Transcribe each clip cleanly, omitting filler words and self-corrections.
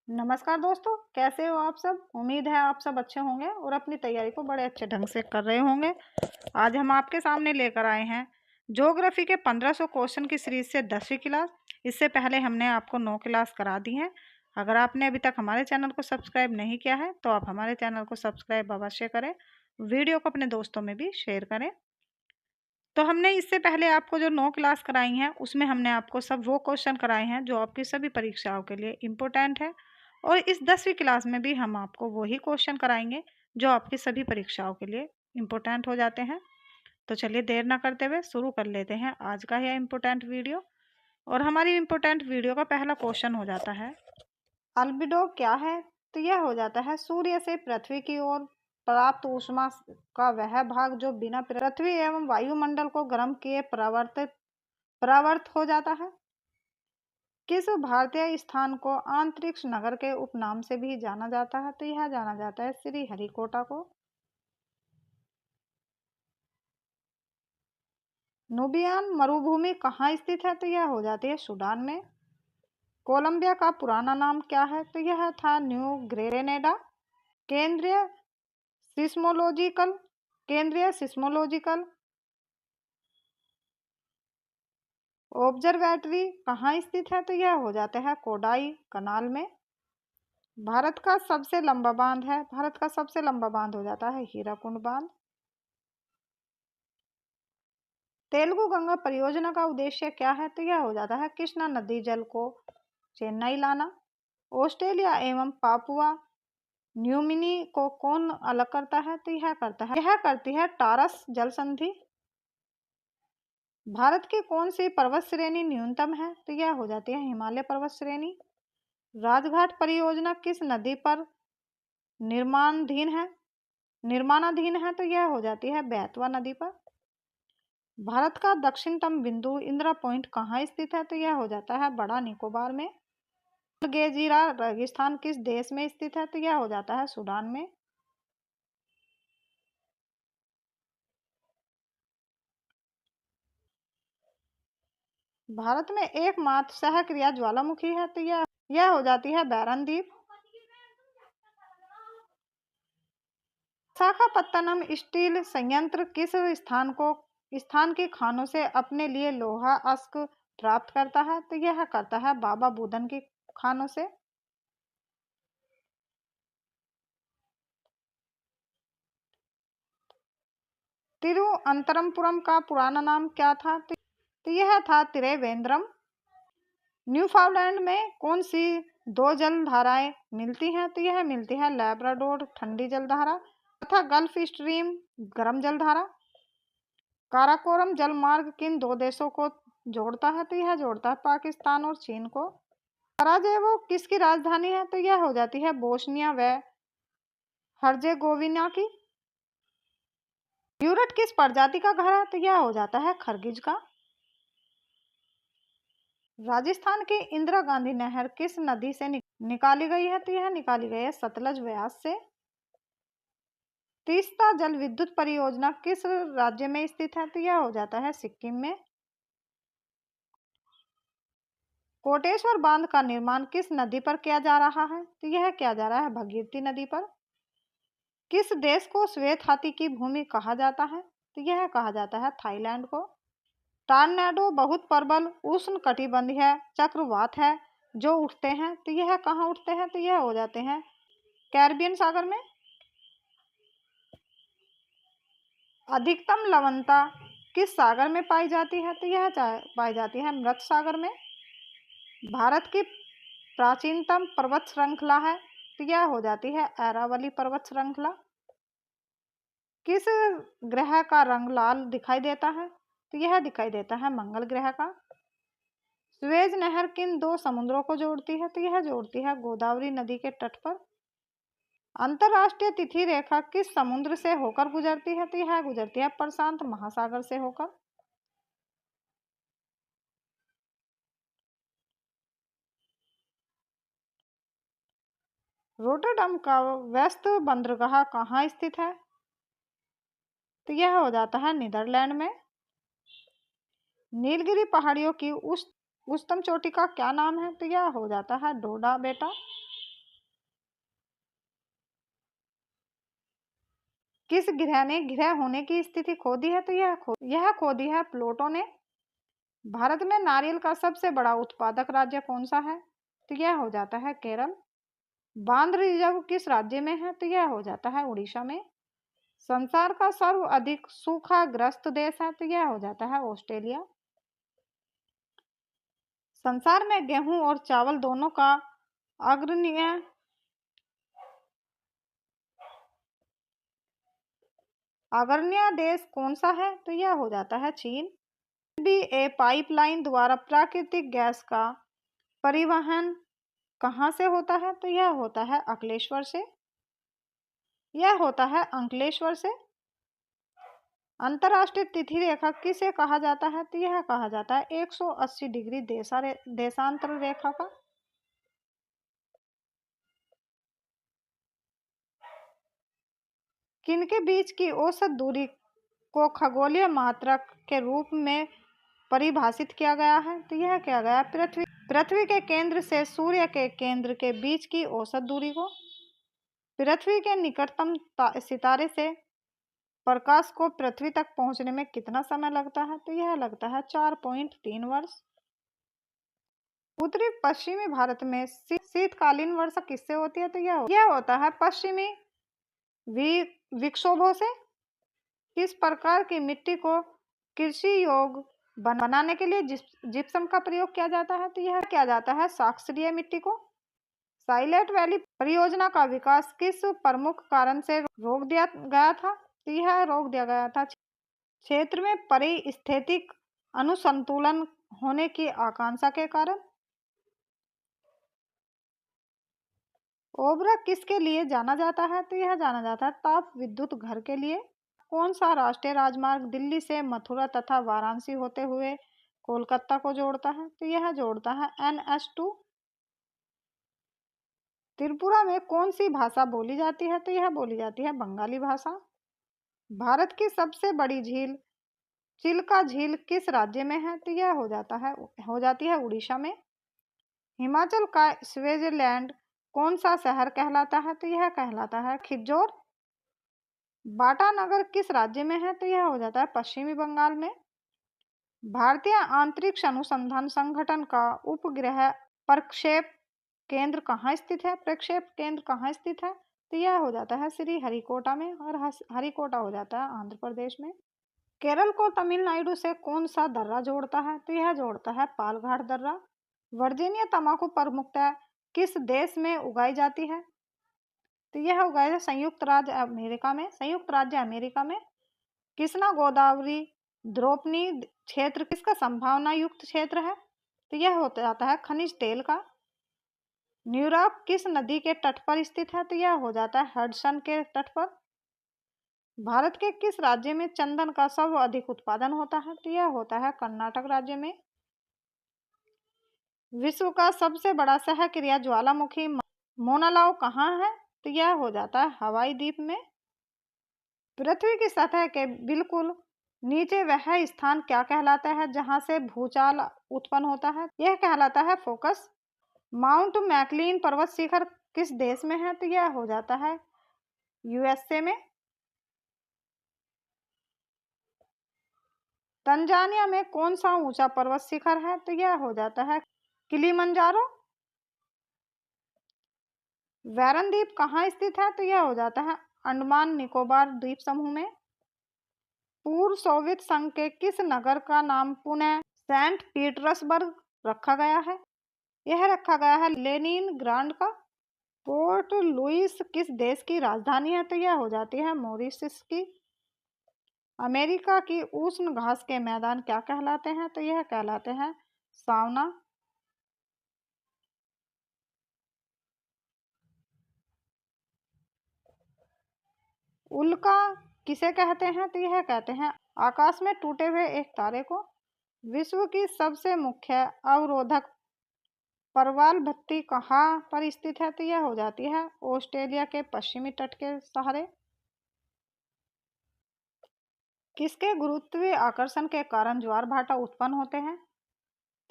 नमस्कार दोस्तों, कैसे हो आप सब? उम्मीद है आप सब अच्छे होंगे और अपनी तैयारी को बड़े अच्छे ढंग से कर रहे होंगे। आज हम आपके सामने लेकर आए हैं ज्योग्राफी के 1500 क्वेश्चन की सीरीज से 10वीं क्लास। इससे पहले हमने आपको 9 क्लास करा दी हैं। अगर आपने अभी तक हमारे चैनल को सब्सक्राइब नहीं किया है तो आप हमारे चैनल को सब्सक्राइब अवश्य करें। वीडियो को अपने दोस्तों में भी शेयर करें। तो हमने इससे पहले आपको जो 9 क्लास कराई हैं उसमें हमने आपको सब वो क्वेश्चन कराए हैं जो आपकी सभी परीक्षाओं के लिए इम्पोर्टेंट है। और इस 10वीं क्लास में भी हम आपको वही क्वेश्चन कराएंगे जो आपकी सभी परीक्षाओं के लिए इम्पोर्टेंट हो जाते हैं। तो चलिए देर ना करते हुए शुरू कर लेते हैं आज का यह इम्पोर्टेंट वीडियो। और हमारी इम्पोर्टेंट वीडियो का पहला क्वेश्चन हो जाता है, अल्बिडो क्या है? तो यह हो जाता है सूर्य से पृथ्वी की ओर प्राप्त ऊष्मा का वह भाग जो बिना पृथ्वी एवं वायुमंडल को गर्म किए परावर्त हो जाता है। किस भारतीय स्थान को अंतरिक्ष नगर के उपनाम से भी जाना जाता है? तो यह जाना जाता है श्रीहरिकोटा को। नुबियन मरुभूमि कहाँ स्थित है? तो यह हो जाती है सूडान में। कोलंबिया का पुराना नाम क्या है? तो यह था न्यू ग्रेनेडा। केंद्रीय सिस्मोलॉजिकल केंद्रीय सिस्मोलॉजिकल ऑब्जर्वेटरी कहाँ स्थित है? तो यह हो जाता है कोडाई कनाल में। भारत का सबसे लंबा बांध हो जाता है हीराकुंड बांध। तेलुगु गंगा परियोजना का उद्देश्य क्या है? तो यह हो जाता है कृष्णा नदी जल को चेन्नई लाना। ऑस्ट्रेलिया एवं पापुआ न्यूगिनी को कौन अलग करता है? तो यह करती है टारस जल संधि। भारत की कौन सी पर्वत श्रेणी न्यूनतम है? तो यह हो जाती है हिमालय पर्वत श्रेणी। राजघाट परियोजना किस नदी पर निर्माणाधीन है निर्माणाधीन है? तो यह हो जाती है बेतवा नदी पर। भारत का दक्षिणतम बिंदु इंदिरा पॉइंट कहाँ स्थित है? तो यह हो जाता है बड़ा निकोबार में। गेजीरा रेगिस्तान किस देश में स्थित है? तो यह हो जाता है सूडान में। भारत में एकमात्र सहक्रिया ज्वालामुखी है। तो यह हो जाती है बैरन द्वीप। विशाखापत्तनम स्टील संयंत्र किस स्थान की खानों से अपने लिए लोहा अश्क प्राप्त करता है? तो यह करता है बाबा बुदन की खानों से। तिरुअनंतपुरम का पुराना नाम क्या था? तो यह था त्रिवेंद्रम। न्यूफाउंडलैंड में कौन सी दो जल धाराएं मिलती हैं? तो यह मिलती है लैब्राडोर ठंडी जलधारा तथा गल्फ स्ट्रीम गर्म जलधारा। काराकोरम जलमार्ग किन दो देशों को जोड़ता है? तो यह जोड़ता है पाकिस्तान और चीन को। सराजेवो किसकी राजधानी है? तो यह हो जाती है बोस्निया व हर्जेगोविना की। यूरट किस प्रजाति का घर है? तो यह हो जाता है खरगिज का। राजस्थान की इंदिरा गांधी नहर किस नदी से निकाली गई है? तो यह निकाली गई है सतलज व्यास से। तीस्ता जल विद्युत परियोजना किस राज्य में स्थित है? तो यह हो जाता है सिक्किम में। कोटेश्वर बांध का निर्माण किस नदी पर किया जा रहा है? तो यह किया जा रहा है भगीरथी नदी पर। किस देश को श्वेत हाथी की भूमि कहा जाता है? तो यह कहा जाता है थाईलैंड को। टॉर्नेडो बहुत प्रबल उष्ण कटिबंधीय चक्रवात है जो उठते हैं। तो यह कहाँ उठते हैं? तो यह हो जाते हैं कैरिबियन सागर में। अधिकतम लवणता किस सागर में पाई जाती है? तो यह पाई जाती है मृत सागर में। भारत की प्राचीनतम पर्वत श्रृंखला है। तो यह हो जाती है अरावली पर्वत श्रृंखला। किस ग्रह का रंग लाल दिखाई देता है? तो यह दिखाई देता है मंगल ग्रह का। सुएज नहर किन दो समुद्रों को जोड़ती है? तो यह जोड़ती है गोदावरी नदी के तट पर। अंतरराष्ट्रीय तिथि रेखा किस समुद्र से होकर गुजरती है? तो यह गुजरती है प्रशांत महासागर से होकर। रोटरडम का व्यस्त बंदरगाह कहाँ स्थित है? तो यह हो जाता है नीदरलैंड में। नीलगिरी पहाड़ियों की उच्चतम चोटी का क्या नाम है? तो यह हो जाता है डोडा बेटा। किस ग्रह ने ग्रह होने की स्थिति खो दी है? तो यह खो दी है प्लूटो ने। भारत में नारियल का सबसे बड़ा उत्पादक राज्य कौन सा है? तो यह हो जाता है केरल। बांद्र रिजर्व किस राज्य में है? तो यह हो जाता है उड़ीसा में। संसार का सर्वाधिक सूखाग्रस्त देश है? तो यह हो जाता है ऑस्ट्रेलिया। संसार में गेहूं और चावल दोनों का अग्रणी देश कौन सा है? तो यह हो जाता है चीन। भी ए पाइपलाइन द्वारा प्राकृतिक गैस का परिवहन कहाँ से होता है? तो यह होता है अंकलेश्वर से। यह होता है अंकलेश्वर से। अंतर्राष्ट्रीय तिथि रेखा किसे कहा जाता है? तो यह कहा जाता है 180 डिग्री देशांतर रेखा का। किनके बीच की औसत दूरी को खगोलीय मात्रक के रूप में परिभाषित किया गया है? तो यह किया गया पृथ्वी के केंद्र से सूर्य के केंद्र के बीच की औसत दूरी को। पृथ्वी के निकटतम सितारे से प्रकाश को पृथ्वी तक पहुंचने में कितना समय लगता है? तो यह लगता है 4.3 वर्ष। उत्तरी पश्चिमी भारत में शीतकालीन वर्षा किससे होती है? तो यह होता है पश्चिमी विक्षोभों से। किस प्रकार की मिट्टी को कृषि योग्य बनाने के लिए जिप्सम का प्रयोग किया जाता है? तो यह किया जाता है क्षारीय मिट्टी को। साइलेंट वैली परियोजना का विकास किस प्रमुख कारण से रोक दिया गया था? तो यह रोक दिया गया था क्षेत्र में पारिस्थितिक अनुसंतुलन होने की आशंका के कारण। ओबरा किसके लिए जाना जाता है? तो यह जाना जाता है ताप विद्युत घर के लिए। कौन सा राष्ट्रीय राजमार्ग दिल्ली से मथुरा तथा वाराणसी होते हुए कोलकाता को जोड़ता है? तो यह जोड़ता है NH2। त्रिपुरा में कौन सी भाषा बोली जाती है? तो यह बोली जाती है बंगाली भाषा। भारत की सबसे बड़ी झील चिल्का झील किस राज्य में है? तो यह हो जाती है उड़ीसा में। हिमाचल का स्विट्जरलैंड कौन सा शहर कहलाता है? तो यह कहलाता है खिज्जोर। बाटा नगर किस राज्य में है? तो यह हो जाता है पश्चिमी बंगाल में। भारतीय अंतरिक्ष अनुसंधान संगठन का उपग्रह प्रक्षेप केंद्र कहाँ स्थित है? प्रक्षेप केंद्र कहाँ स्थित है? तो यह हो जाता है श्री हरिकोटा में, और हरिकोटा हो जाता है आंध्र प्रदेश में। केरल को तमिलनाडु से कौन सा दर्रा जोड़ता है? तो यह जोड़ता है पालघाट दर्रा। वर्जीनिया तंबाकू प्रमुखतः किस देश में उगाई जाती है? तो यह उगाई है संयुक्त राज्य अमेरिका में। कृष्णा गोदावरी द्रौपदी क्षेत्र किसका संभावना युक्त क्षेत्र है? तो यह होता जाता है खनिज तेल का। न्यूयॉर्क किस नदी के तट पर स्थित है? तो यह हो जाता है हडसन के तट पर। भारत के किस राज्य में चंदन का सर्वाधिक उत्पादन होता है? तो यह होता है कर्नाटक राज्य में। विश्व का सबसे बड़ा सहक्रिय ज्वालामुखी मोनालाव कहाँ है? तो यह हो जाता है हवाई द्वीप में। पृथ्वी की सतह के बिल्कुल नीचे वह स्थान क्या कहलाता है जहां से भूचाल उत्पन्न होता है? यह कहलाता है फोकस। माउंट मैकलिन पर्वत शिखर किस देश में है? तो यह हो जाता है USA में। तंजानिया में कौन सा ऊंचा पर्वत शिखर है? तो यह हो जाता है किलिमंजारो। वैरन द्वीप कहाँ स्थित है? तो यह हो जाता है अंडमान निकोबार द्वीप समूह में। पूर्व सोवियत संघ के किस नगर का नाम पुनः सेंट पीटर्सबर्ग रखा गया है? यह रखा गया है लेनिनग्राड का। पोर्ट लुइस किस देश की राजधानी है? तो यह हो जाती है मॉरिशस की। अमेरिका की उष्ण घास के मैदान क्या कहलाते हैं? तो यह कहलाते हैं सावना। उल्का किसे कहते हैं? तो यह कहते हैं आकाश में टूटे हुए एक तारे को। विश्व की सबसे मुख्य अवरोधक प्रवाल भित्ति कहाँ पर स्थित है? तो यह हो जाती है ऑस्ट्रेलिया के पश्चिमी तट के सहारे। किसके गुरुत्वीय आकर्षण के कारण ज्वार भाटा उत्पन्न होते हैं?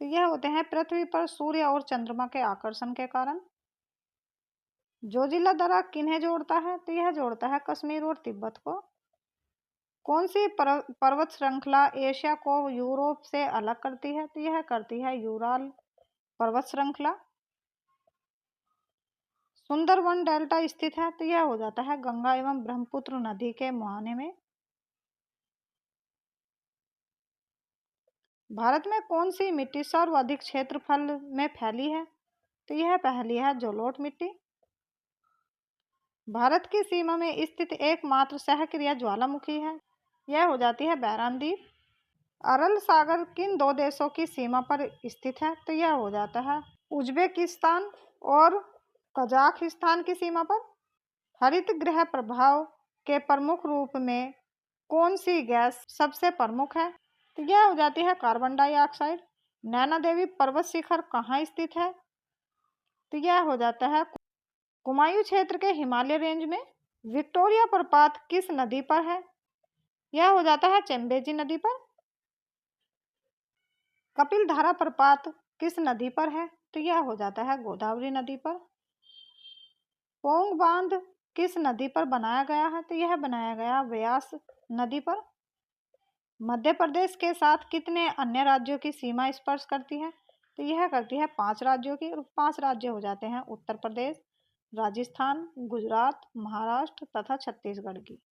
तो यह होते हैं पृथ्वी पर सूर्य और चंद्रमा के आकर्षण के कारण। जोजिला दर्रा किन्हें जोड़ता है? तो यह जोड़ता है कश्मीर और तिब्बत को। कौन सी पर्वत श्रृंखला एशिया को यूरोप से अलग करती है? तो यह करती है यूराल पर्वत श्रृंखला। सुंदरवन डेल्टा स्थित है? तो यह हो जाता है गंगा एवं ब्रह्मपुत्र नदी के मुहाने में। भारत में कौन सी मिट्टी सर्वाधिक क्षेत्रफल में फैली है? तो यह पहली है जलोढ़ मिट्टी। भारत की सीमा में स्थित एकमात्र सहक्रिय ज्वालामुखी है? यह हो जाती है बैरान द्वीप। अरल सागर किन दो देशों की सीमा पर स्थित है? तो यह हो जाता है उज्बेकिस्तान और कजाकिस्तान की सीमा पर। हरित गृह प्रभाव के प्रमुख रूप में कौन सी गैस सबसे प्रमुख है? तो यह हो जाती है कार्बन डाइऑक्साइड। नैना देवी पर्वत शिखर कहाँ स्थित है? तो यह हो जाता है कुमायूं क्षेत्र के हिमालय रेंज में। विक्टोरिया प्रपात किस नदी पर है? यह हो जाता है चैम्बेजी नदी पर। कपिल धारा प्रपात किस नदी पर है? तो यह हो जाता है गोदावरी नदी पर। पोंग बांध किस नदी पर बनाया गया है? तो यह बनाया गया व्यास नदी पर। मध्य प्रदेश के साथ कितने अन्य राज्यों की सीमा स्पर्श करती है? तो यह करती है 5 राज्यों की, और 5 राज्य हो जाते हैं उत्तर प्रदेश, राजस्थान, गुजरात, महाराष्ट्र तथा छत्तीसगढ़ की।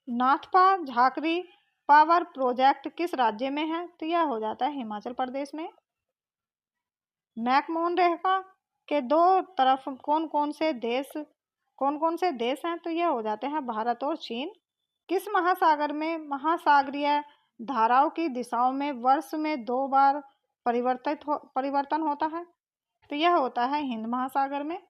नाथपा झाकरी पावर प्रोजेक्ट किस राज्य में है? तो यह हो जाता है हिमाचल प्रदेश में। मैकमोहन रेखा के दो तरफ कौन कौन से देश हैं? तो यह हो जाते हैं भारत और चीन। किस महासागर में महासागरीय धाराओं की दिशाओं में वर्ष में 2 बार परिवर्तन होता है? तो यह होता है हिंद महासागर में।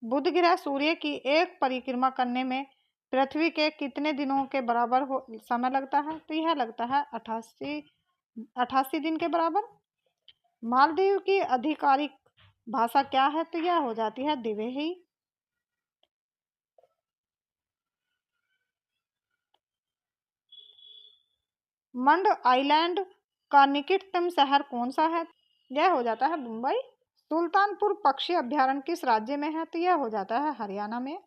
बुध ग्रह सूर्य की एक परिक्रमा करने में पृथ्वी के कितने दिनों के बराबर समय लगता है? तो यह लगता है 88 दिन के बराबर। मालदीव की आधिकारिक भाषा क्या है? तो यह हो जाती है दिवेही। मंड आइलैंड का निकटतम शहर कौन सा है? यह हो जाता है मुंबई। सुल्तानपुर पक्षी अभ्यारण्य किस राज्य में है? तो यह हो जाता है हरियाणा में।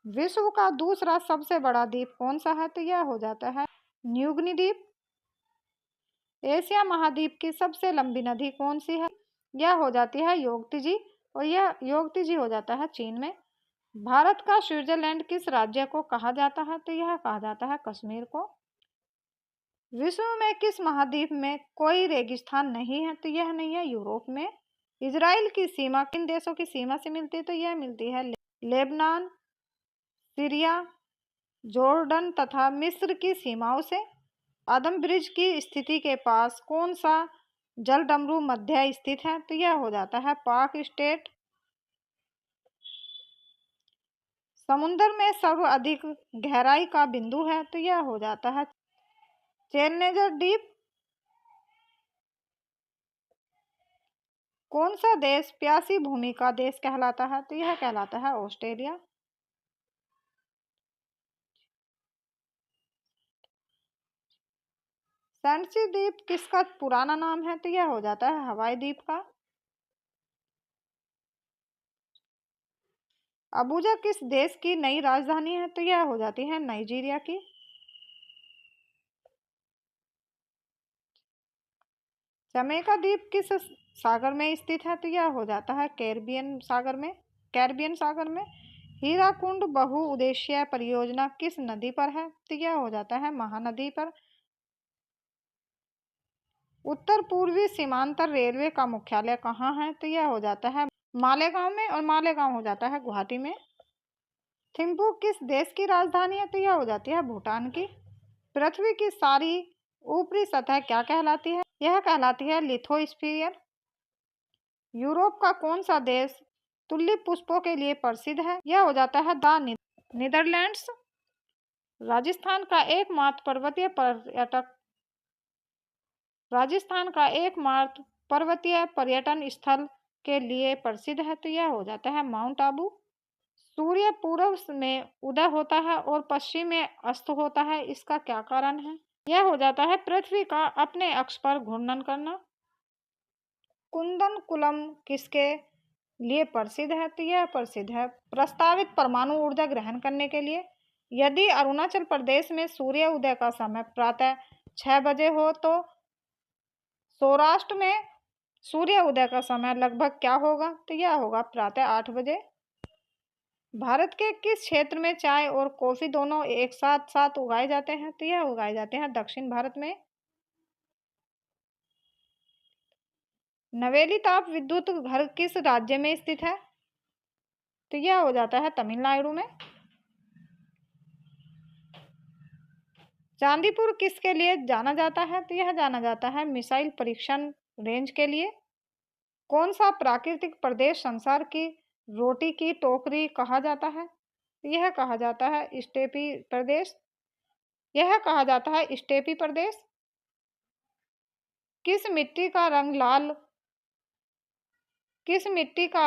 विश्व का दूसरा सबसे बड़ा द्वीप कौन सा है? तो यह हो जाता है न्यूगिनी द्वीप। एशिया महाद्वीप की सबसे लंबी नदी कौन सी है? यह हो जाती है योगतिजी, और यह योगतिजी हो जाता है चीन में। भारत का स्विट्जरलैंड किस राज्य को कहा जाता है? तो यह कहा जाता है कश्मीर को। विश्व में किस महाद्वीप में कोई रेगिस्तान नहीं है? तो यह नहीं है यूरोप में। इजराइल की सीमा किन देशों की सीमा से मिलती है? तो यह मिलती है लेबनान, सीरिया, जॉर्डन तथा मिस्र की सीमाओं से। आदम ब्रिज की स्थिति के पास कौन सा जलडमरू मध्य स्थित है? तो यह हो जाता है पाक स्टेट। समुद्र में सर्वाधिक गहराई का बिंदु है? तो यह हो जाता है चैलेंजर द्वीप। कौन सा देश प्यासी भूमि का देश कहलाता है? तो यह कहलाता है ऑस्ट्रेलिया। सेंटसी द्वीप किसका पुराना नाम है? तो यह हो जाता है हवाई द्वीप का। अबुजा किस देश की नई राजधानी है? तो यह हो जाती है नाइजीरिया की। जमैका द्वीप किस सागर में स्थित है? तो यह हो जाता है कैरिबियन सागर में। हीराकुंड बहुउद्देशीय परियोजना किस नदी पर है? तो यह हो जाता है महानदी पर। उत्तर पूर्वी सीमांतर रेलवे का मुख्यालय कहाँ है? तो यह हो जाता है मालेगांव में, और मालेगांव हो जाता है गुवाहाटी में। थिम्पू किस देश की राजधानी है? तो यह हो जाती है भूटान की। पृथ्वी की सारी ऊपरी सतह क्या कहलाती है? यह कहलाती है लिथोस्फीयर। यूरोप का कौन सा देश तुलिप पुष्पों के लिए प्रसिद्ध है? यह हो जाता है नीदरलैंड्स। राजस्थान का एकमात्र पर्वतीय पर्यटन स्थल के लिए प्रसिद्ध है? तो यह हो जाता है माउंट आबू। सूर्य पूर्व में उदय होता है और पश्चिम में अस्त होता है, इसका क्या कारण है? यह हो जाता है पृथ्वी का अपने अक्ष पर घूर्णन करना। कुंदनकुलम किसके लिए प्रसिद्ध है? तो यह प्रसिद्ध है प्रस्तावित परमाणु ऊर्जा ग्रहण करने के लिए। यदि अरुणाचल प्रदेश में सूर्य उदय का समय प्रातः 6 बजे हो तो सौराष्ट्र में सूर्य उदय का समय लगभग क्या होगा? तो यह होगा प्रातः 8 बजे। भारत के किस क्षेत्र में चाय और कॉफी दोनों एक साथ साथ उगाए जाते हैं? तो यह उगाए जाते हैं दक्षिण भारत में। नवेली ताप विद्युत घर किस राज्य में स्थित है? तो यह हो जाता है तमिलनाडु में। चांदीपुर किसके लिए जाना जाता है? तो यह जाना जाता है मिसाइल परीक्षण रेंज के लिए। कौन सा प्राकृतिक प्रदेश संसार की रोटी की टोकरी कहा जाता है? यह कहा जाता है स्टेपी प्रदेश। यह कहा जाता है स्टेपी प्रदेश। किस मिट्टी का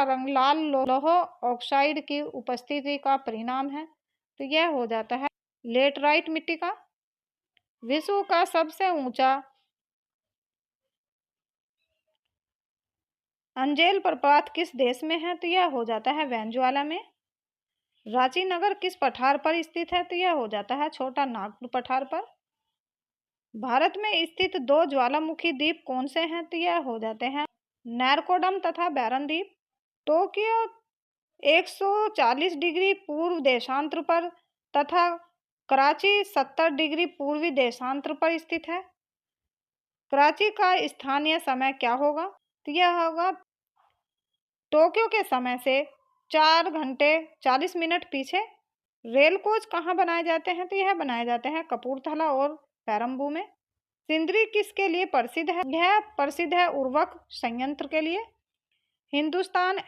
रंग लाल लौह ऑक्साइड की उपस्थिति का परिणाम है? तो यह हो जाता है लेटराइट मिट्टी का। विश्व का सबसे ऊंचा अंजेल प्रपात किस देश में है? तो यह हो जाता है वेनेजुएला में। रांची नगर किस पठार पर स्थित है? तो यह हो जाता है छोटा नागपुर पठार पर। भारत में स्थित 2 ज्वालामुखी द्वीप कौन से हैं? तो यह हो जाते हैं नैरकोडम तथा बैरन द्वीप। टोक्यो 140 डिग्री पूर्व देशांतर पर तथा कराची 70 डिग्री पूर्वी देशांतर पर स्थित है। कराची का स्थानीय समय क्या होगा? तो यह होगा टोक्यो के समय से 4 घंटे 40 मिनट पीछे। रेल कोच कहाँ बनाए जाते हैं? तो यह बनाए जाते हैं कपूरथला और पेरम्बू में। सिंदरी किसके लिए प्रसिद्ध है? यह प्रसिद्ध है उर्वरक संयंत्र के लिए। हिंदुस्तान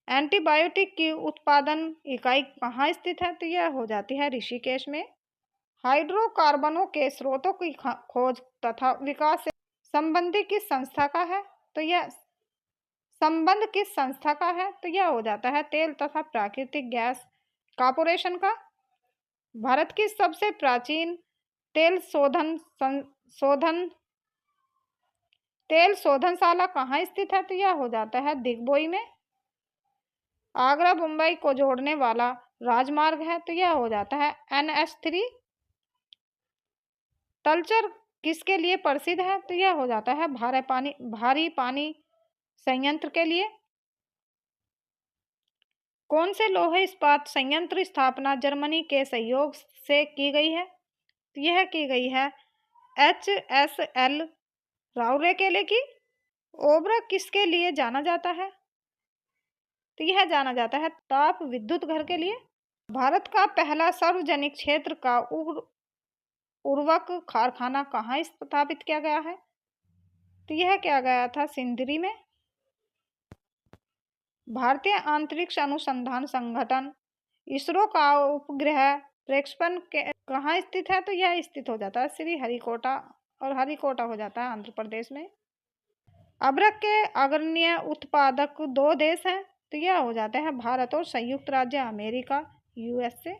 एंटीबायोटिक की उत्पादन इकाई कहाँ स्थित है? तो यह हो जाती है ऋषिकेश में। हाइड्रोकार्बनों के स्रोतों की खोज तथा विकास से संबंधित किस संस्था का है? तो यह संबंध किस संस्था का है? तो यह हो जाता है तेल तथा प्राकृतिक गैस कॉर्पोरेशन का। भारत की सबसे प्राचीन तेल शोधनशाला कहाँ स्थित है? तो यह हो जाता है दिग्बोई में। आगरा मुंबई को जोड़ने वाला राजमार्ग है? तो यह हो जाता है NH3। तलचर किसके लिए प्रसिद्ध है? तो यह हो जाता है भारी पानी संयंत्र के लिए। कौन से लौह इस्पात संयंत्र स्थापना जर्मनी के सहयोग से की गई है? तो यह की गई है HSL राउरकेले की। ओबरा किसके लिए जाना जाता है? तो यह जाना जाता है ताप विद्युत घर के लिए। भारत का पहला सार्वजनिक क्षेत्र का उर्वरक कारखाना कहाँ स्थापित किया गया है? तो यह किया गया था सिंदरी में। भारतीय अंतरिक्ष अनुसंधान संगठन इसरो का उपग्रह प्रक्षेपण कहाँ स्थित है? तो यह स्थित हो जाता है श्रीहरिकोटा, और हरिकोटा हो जाता है आंध्र प्रदेश में। अभ्रक के अग्रणी उत्पादक 2 देश हैं? तो यह हो जाते हैं भारत और संयुक्त राज्य अमेरिका USA।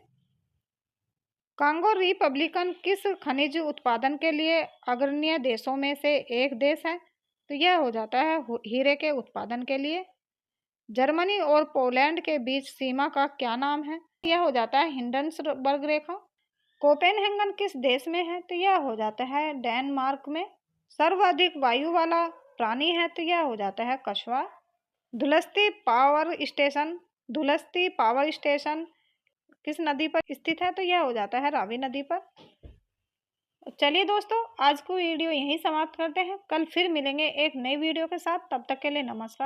कांगो रिपब्लिकन किस खनिज उत्पादन के लिए अग्रणी देशों में से एक देश है? तो यह हो जाता है हीरे के उत्पादन के लिए। जर्मनी और पोलैंड के बीच सीमा का क्या नाम है? यह हो जाता है हिंडनबर्ग रेखा। कोपेनहेगन किस देश में है? तो यह हो जाता है डेनमार्क में। सर्वाधिक वायु वाला प्राणी है? तो यह हो जाता है कछुआ। धुलस्ती पावर स्टेशन किस नदी पर स्थित है? तो यह हो जाता है रावी नदी पर। चलिए दोस्तों, आज को वीडियो यहीं समाप्त करते हैं। कल फिर मिलेंगे एक नई वीडियो के साथ। तब तक के लिए नमस्कार।